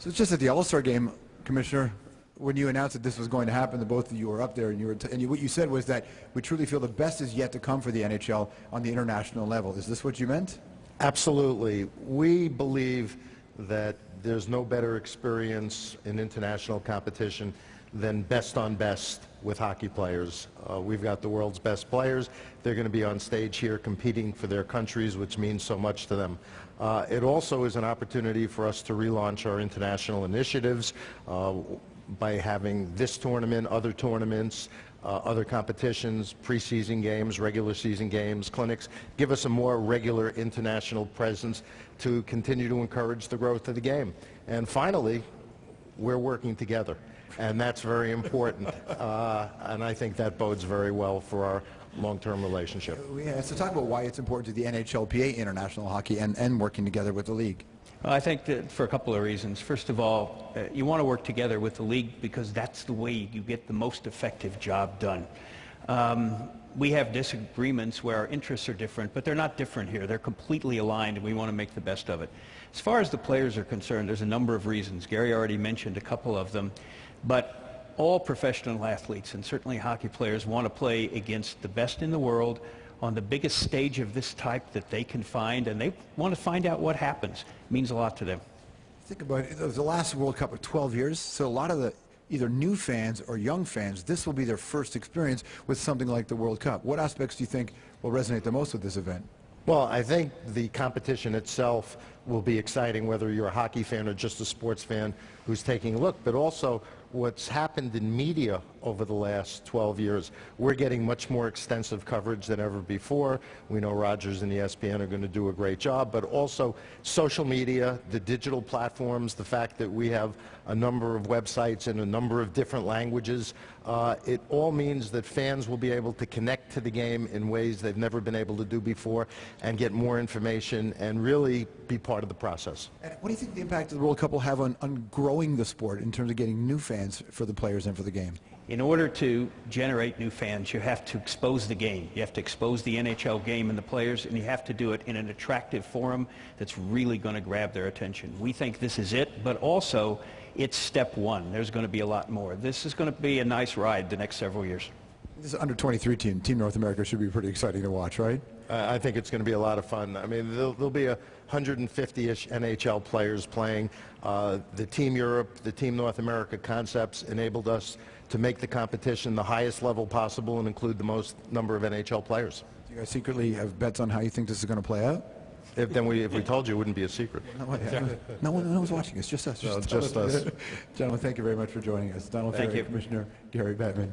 So it's just at the All-Star game, Commissioner, when you announced that this was going to happen, that both of you were up there, and what you said was that we truly feel the best is yet to come for the NHL on the international level. Is this what you meant? Absolutely. We believe that there's no better experience in international competition than best on best with hockey players. We've got the world's best players. They're going to be on stage here competing for their countries, which means so much to them. It also is an opportunity for us to relaunch our international initiatives by having this tournament, other tournaments, other competitions, preseason games, regular season games, clinics, give us a more regular international presence to continue to encourage the growth of the game. And finally, we're working together, and that's very important, and I think that bodes very well for our long-term relationship. Yeah, so talk about why it's important to the NHLPA international hockey and working together with the league. I think that for a couple of reasons. First of all, you want to work together with the league because that's the way you get the most effective job done. We have disagreements where our interests are different, but they're not different here. They're completely aligned, and we want to make the best of it. As far as the players are concerned, there's a number of reasons. Gary already mentioned a couple of them, but all professional athletes, and certainly hockey players, want to play against the best in the world on the biggest stage of this type that they can find, and they want to find out what happens. It means a lot to them. Think about it. It was the last World Cup of 12 years, so a lot of the either new fans or young fans, this will be their first experience with something like the World Cup. What aspects do you think will resonate the most with this event? Well, I think the competition itself will be exciting, whether you're a hockey fan or just a sports fan who's taking a look, but also what's happened in media over the last 12 years. We're getting much more extensive coverage than ever before. We know Rogers and ESPN are going to do a great job, but also social media, the digital platforms, the fact that we have a number of websites in a number of different languages, it all means that fans will be able to connect to the game in ways they've never been able to do before and get more information and really be part of the process. And what do you think the impact of the World Cup will have on growing the sport in terms of getting new fans for the players and for the game? In order to generate new fans, you have to expose the game. You have to expose the NHL game and the players, and you have to do it in an attractive forum that's really going to grab their attention. We think this is it, but also it's step one. There's going to be a lot more. This is going to be a nice ride the next several years. This under-23 team, Team North America, should be pretty exciting to watch, right? I think it's going to be a lot of fun. I mean, there'll be 150-ish NHL players playing. The Team Europe, the Team North America concepts enabled us to make the competition the highest level possible and include the most number of NHL players. Do you guys secretly have bets on how you think this is going to play out? If we told you, it wouldn't be a secret. No one's watching. It's just us. Just us. Gentlemen, thank you very much for joining us. Donald Thank you. Commissioner Gary Bettman.